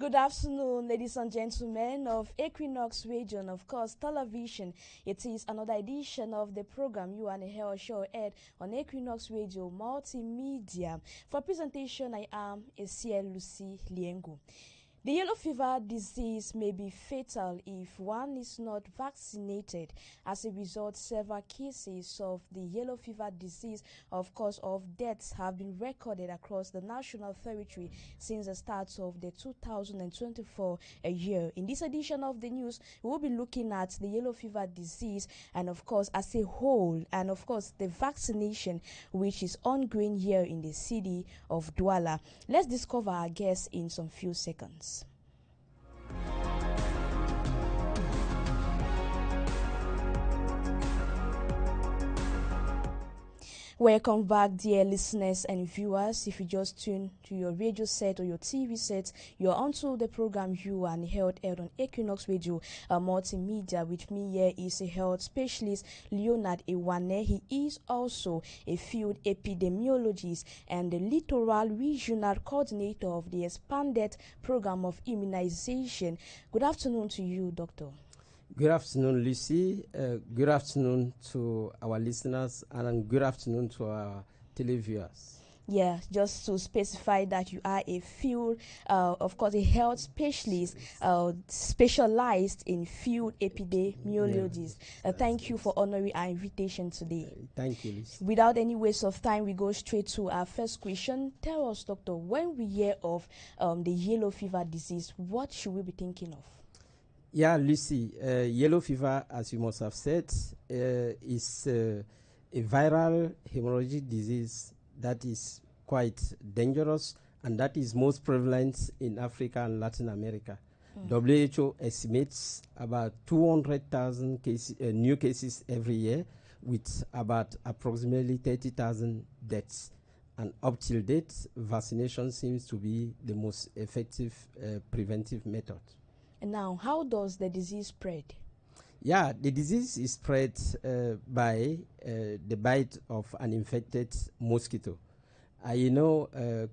Good afternoon, ladies and gentlemen of Equinoxe Radio and of course television. It is another edition of the program You and a Hell Show aired on Equinoxe Radio Multimedia. For presentation, I am Esia Lucy Liengu. The yellow fever disease may be fatal if one is not vaccinated. As a result, several cases of the yellow fever disease, of course, of deaths have been recorded across the national territory since the start of the 2024 year. In this edition of the news, we will be looking at the yellow fever disease and, of course, as a whole, and, of course, the vaccination which is ongoing here in the city of Douala. Let's discover our guests in some few seconds. Welcome back, dear listeners and viewers. If you just tune to your radio set or your TV set, you're onto the program You and Health aired on Equinoxe Radio Multimedia. With me here is a health specialist, Leonard Iwane. He is also a field epidemiologist and the littoral regional coordinator of the expanded program of immunization. Good afternoon to you, Doctor. Good afternoon, Lucy. Good afternoon to our listeners and good afternoon to our televiewers. Yeah, just to specify that you are a field, of course, a health specialist, specialized in field epidemiologist. Thank you for honoring our invitation today. Thank you, Lucy. Without any waste of time, we go straight to our first question. Tell us, Doctor, when we hear of the yellow fever disease, what should we be thinking of? Yeah, Lucy, yellow fever, as you must have said, is a viral hemorrhagic disease that is quite dangerous and that is most prevalent in Africa and Latin America. WHO estimates about 200,000 new cases every year with about approximately 30,000 deaths. And up till date, vaccination seems to be the most effective preventive method. And now, how does the disease spread? Yeah, the disease is spread by the bite of an infected mosquito.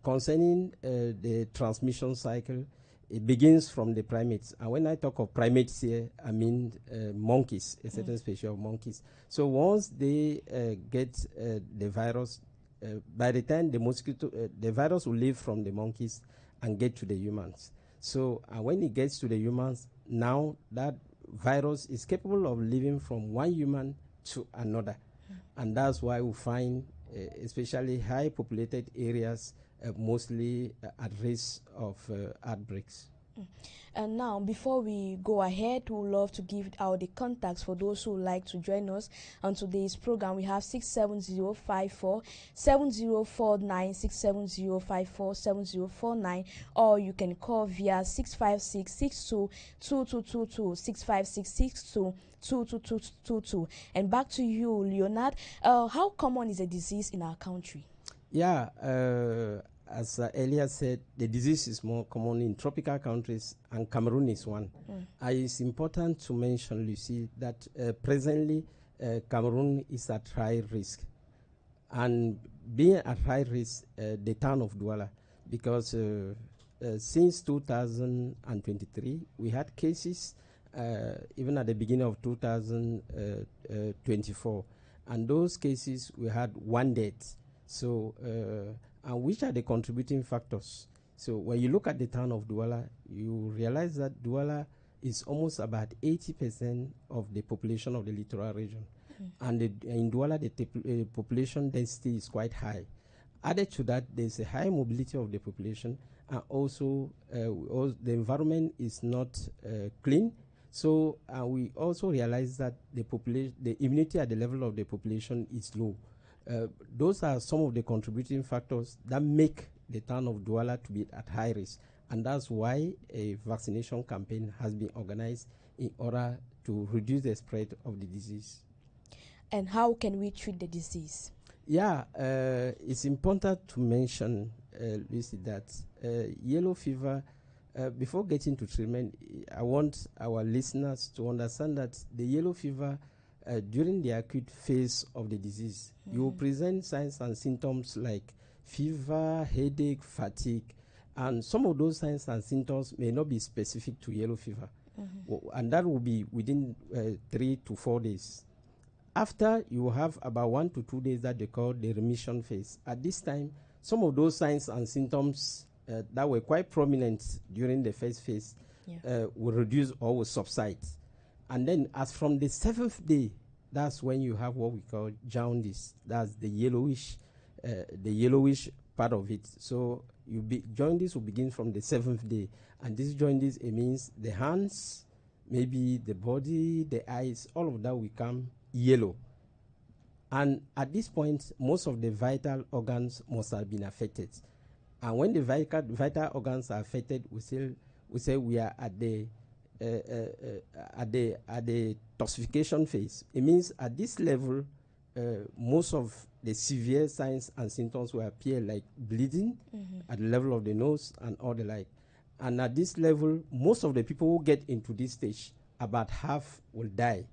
Concerning the transmission cycle, it begins from the primates. And when I talk of primates here, I mean monkeys, a certain species of monkeys. So once they get the virus, by the time the virus will leave from the monkeys and get to the humans. So when it gets to the humans, now that virus is capable of living from one human to another. And that's why we find especially high populated areas mostly at risk of outbreaks. And now, before we go ahead, we would love to give out the contacts for those who would like to join us on today's program. We have 67054 7049 67054 7049, or you can call via 65662 2222 65662 2222. And back to you, Leonard. How common is the disease in our country? Yeah, as earlier said, the disease is more common in tropical countries, and Cameroon is one. It's important to mention, Lucy, that presently Cameroon is at high risk. And being at high risk, the town of Douala, because since 2023, we had cases even at the beginning of 2024. And those cases, we had one death. So, and which are the contributing factors? So when you look at the town of Douala, you realize that Douala is almost about 80% of the population of the littoral region. And in Douala, the population density is quite high. Added to that, there's a high mobility of the population, and also the environment is not clean. So we also realize that the immunity at the level of the population is low. Those are some of the contributing factors that make the town of Douala to be at high risk. And that's why a vaccination campaign has been organized in order to reduce the spread of the disease. And how can we treat the disease? Yeah, it's important to mention, Lucy, that yellow fever, before getting to treatment, I want our listeners to understand that the yellow fever, during the acute phase of the disease, you will present signs and symptoms like fever, headache, fatigue, And some of those signs and symptoms may not be specific to yellow fever. And that will be within 3 to 4 days. After, you have about 1 to 2 days that they call the remission phase. At this time, some of those signs and symptoms that were quite prominent during the first phase will reduce or will subside. And then as from the 7th day, that's when you have what we call jaundice. That's the yellowish part of it. So jaundice will begin from the 7th day. And this jaundice, it means the hands, maybe the body, the eyes, all of that will become yellow. And at this point, most of the vital organs must have been affected. And when the vital organs are affected, we say we are at the toxification phase. It means at this level, most of the severe signs and symptoms will appear, like bleeding at the level of the nose and all the like. And at this level, most of the people who get into this stage, about half will die.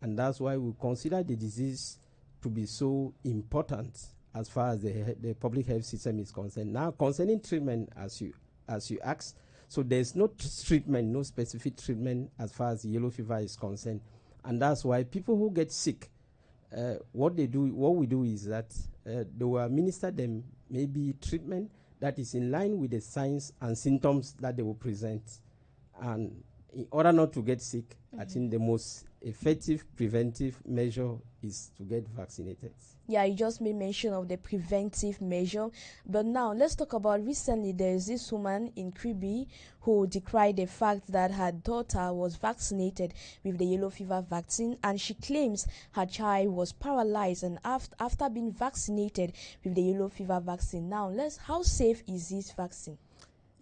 And that's why we consider the disease to be so important as far as the public health system is concerned. Now, concerning treatment, as you asked, so there's no treatment, no specific treatment as far as yellow fever is concerned. And that's why people who get sick, what we do is that they will administer them maybe treatment that is in line with the signs and symptoms that they will present. And in order not to get sick, I think the most effective preventive measure is to get vaccinated. Yeah, you just made mention of the preventive measure. But now let's talk about recently there is this woman in Kribi who decried the fact that her daughter was vaccinated with the yellow fever vaccine, and she claims her child was paralyzed and after being vaccinated with the yellow fever vaccine. Now, how safe is this vaccine?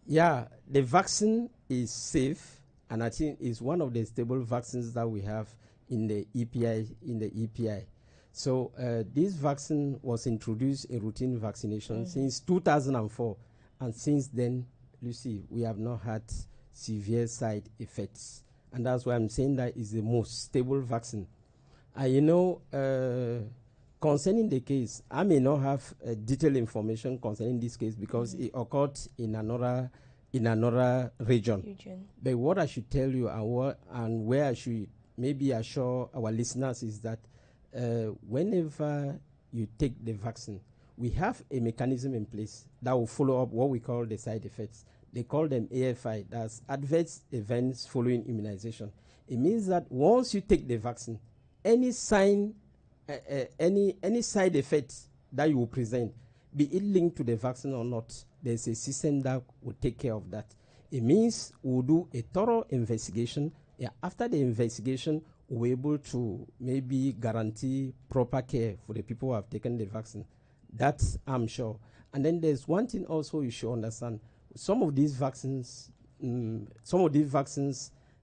Yeah, the vaccine is safe, and I think it's one of the stable vaccines that we have in the EPI. So this vaccine was introduced in routine vaccination since 2004, and since then, Lucy, we have not had severe side effects, and that's why I'm saying that is the most stable vaccine. Concerning the case, I may not have detailed information concerning this case because it occurred in another region. But what I should tell you and where I should maybe assure our listeners is that whenever you take the vaccine, we have a mechanism in place that will follow up what we call the side effects. They call them AFI, that's adverse events following immunization. It means that once you take the vaccine, any side effect that you will present, be it linked to the vaccine or not, there's a system that will take care of that. It means we'll do a thorough investigation. After the investigation, we're able to maybe guarantee proper care for the people who have taken the vaccine. That's, I'm sure. And then there's one thing also you should understand. Some of these vaccines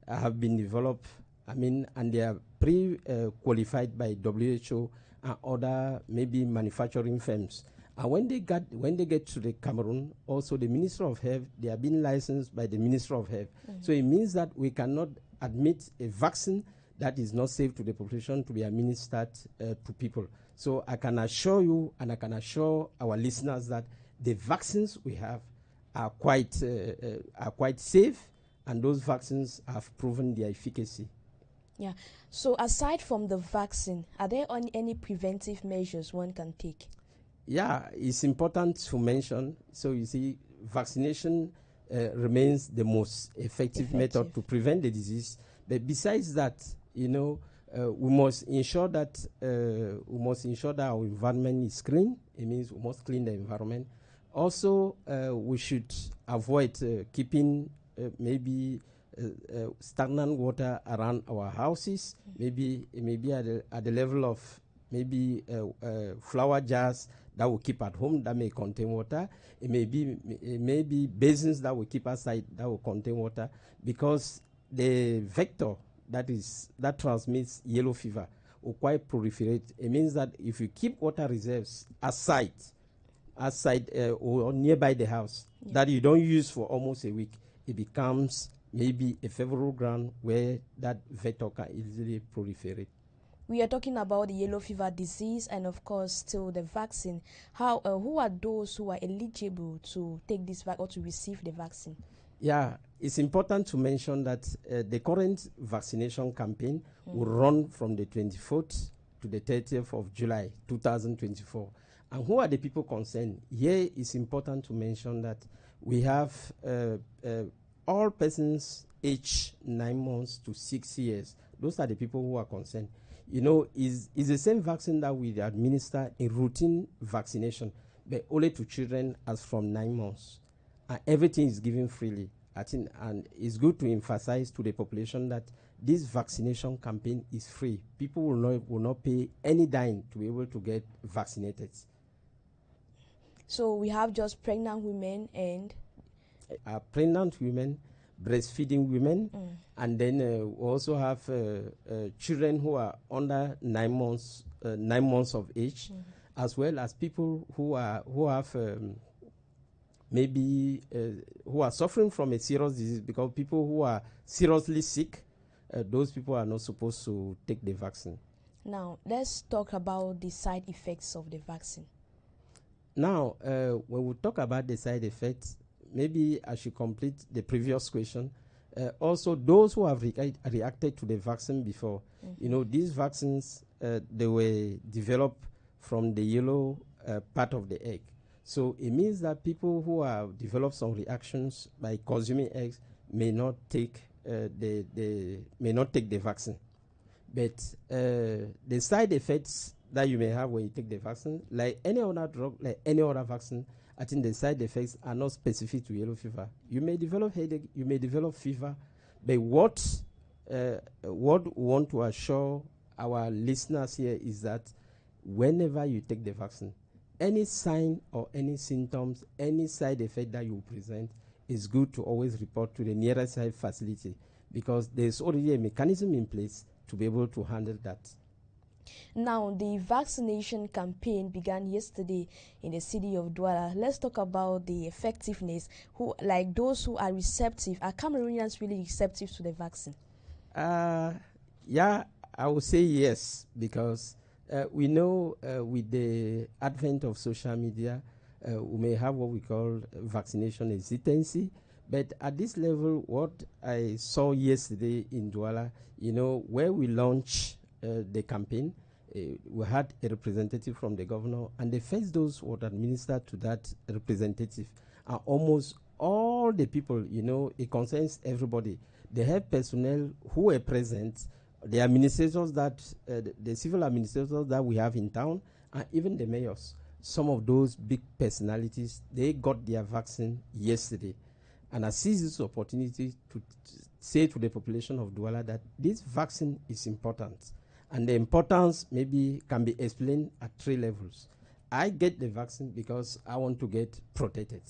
have been developed, and they are pre-qualified by WHO and other maybe manufacturing firms. And when they get to the Cameroon, also the Minister of Health, they are being licensed by the Minister of Health. So it means that we cannot admit a vaccine that is not safe to the population to be administered to people. So I can assure you and I can assure our listeners that the vaccines we have are quite safe, and those vaccines have proven their efficacy. Yeah. So aside from the vaccine, are there any preventive measures one can take? Yeah, it's important to mention. So you see, vaccination remains the most effective method to prevent the disease. But besides that, we must ensure that our environment is clean. It means we must clean the environment. Also, we should avoid keeping stagnant water around our houses. Maybe at the level of flower jars that we keep at home that may contain water. It may be basins that we keep outside that will contain water, because the vector that transmits yellow fever will quite proliferate. It means that if you keep water reserves outside or nearby the house that you don't use for almost a week, it becomes maybe a favorable ground where that vector can easily proliferate. We are talking about the yellow fever disease and, of course, still the vaccine. Who are those who are eligible to take this or to receive the vaccine? Yeah, it's important to mention that the current vaccination campaign will run from the 24th to the 30th of July 2024. And who are the people concerned? Here it's important to mention that we have all persons aged 9 months to 6 years. Those are the people who are concerned. You know, is the same vaccine that we administer in routine vaccination, but only to children as from 9 months. And everything is given freely. I think, and it's good to emphasize to the population that this vaccination campaign is free. People will not pay any dime to be able to get vaccinated. So we have just pregnant women and pregnant women, breastfeeding women, and then we also have children who are under 9 months, 9 months of age, as well as people who have maybe who are suffering from a serious disease, because people who are seriously sick, those people are not supposed to take the vaccine. Now, let's talk about the side effects of the vaccine. Now, when we talk about the side effects, maybe I should complete the previous question. Also, those who have reacted to the vaccine before, you know, these vaccines, they were developed from the yellow part of the egg. So it means that people who have developed some reactions by consuming eggs may not take the vaccine. But the side effects that you may have when you take the vaccine, like any other drug, like any other vaccine, I think the side effects are not specific to yellow fever. You may develop headache, you may develop fever, but what we want to assure our listeners here is that whenever you take the vaccine, any sign or any symptoms, any side effect that you present, it's good to always report to the nearest health facility, because there's already a mechanism in place to be able to handle that. Now, the vaccination campaign began yesterday in the city of Douala. Let's talk about the effectiveness. Like those who are receptive, are Cameroonians really receptive to the vaccine? Yeah, I would say yes, because we know with the advent of social media, we may have what we call vaccination hesitancy. But at this level, what I saw yesterday in Douala, you know, where we launched the campaign, we had a representative from the governor, and the first dose was administered to that representative. And almost all the people, you know, it concerns everybody. The health personnel who were present, the administrators that, the civil administrators that we have in town, and even the mayors, some of those big personalities, they got their vaccine yesterday. And I seize this opportunity to say to the population of Douala that this vaccine is important. And the importance maybe can be explained at 3 levels. I get the vaccine because I want to get protected.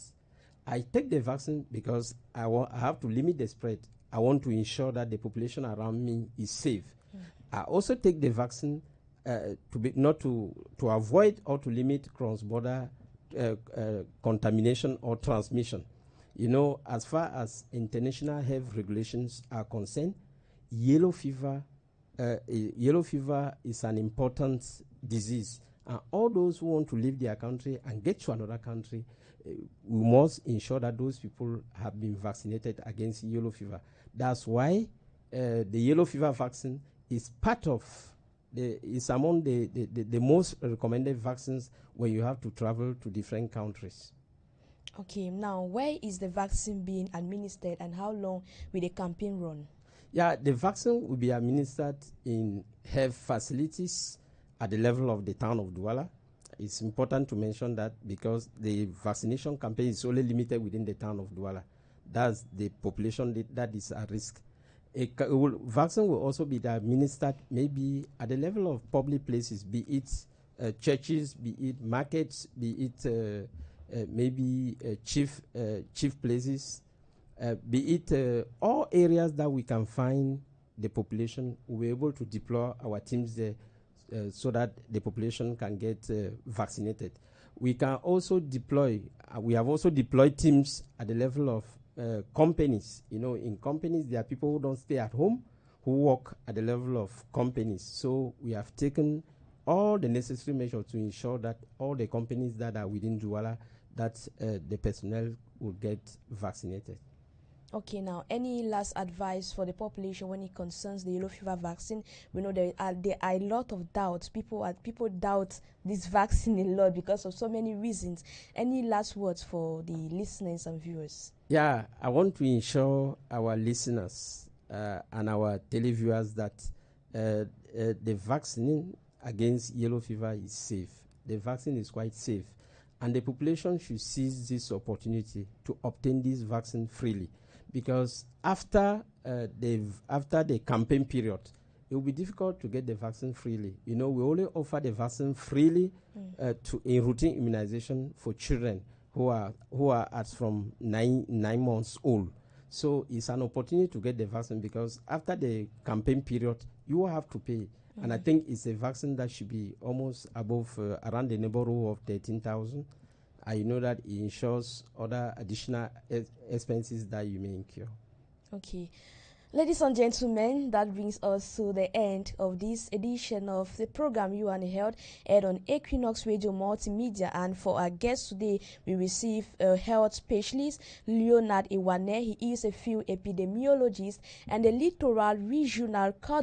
I take the vaccine because I have to limit the spread. I want to ensure that the population around me is safe. I also take the vaccine to avoid or to limit cross-border contamination or transmission. You know, as far as international health regulations are concerned, yellow fever is an important disease. And all those who want to leave their country and get to another country, we must ensure that those people have been vaccinated against yellow fever. That's why the yellow fever vaccine is among the most recommended vaccines when you have to travel to different countries. Okay, now where is the vaccine being administered and how long will the campaign run? Yeah, the vaccine will be administered in health facilities at the level of the town of Douala. It's important to mention that because the vaccination campaign is only limited within the town of Douala. That's the population that is at risk. Vaccine will also be administered maybe at the level of public places, be it churches, be it markets, be it maybe chief places, be it all areas that we can find the population. We'll be able to deploy our teams there so that the population can get vaccinated. We can also deploy, we have also deployed teams at the level of companies. You know, in companies, there are people who don't stay at home, who work at the level of companies. So we have taken all the necessary measures to ensure that all the companies that are within Douala, that the personnel will get vaccinated. Okay, now any last advice for the population when it concerns the yellow fever vaccine? We know there are a lot of doubts. People doubt this vaccine a lot because of so many reasons. Any last words for the listeners and viewers? Yeah, I want to ensure our listeners and our televiewers that the vaccine against yellow fever is safe. The vaccine is quite safe, and the population should seize this opportunity to obtain this vaccine freely, because after the campaign period, it will be difficult to get the vaccine freely. You know, we only offer the vaccine freely to a routine immunization for children who are at from 9 months old. So it's an opportunity to get the vaccine, because after the campaign period, you will have to pay. And I think it's a vaccine that should be almost above around the neighborhood of 13,000. I know that it ensures other additional expenses that you may incur. Okay. Ladies and gentlemen, that brings us to the end of this edition of the program You and Health, aired on Equinoxe Radio Multimedia. And for our guest today, we receive a health specialist, Leonard Iwane. He is a field epidemiologist and a littoral regional coordinator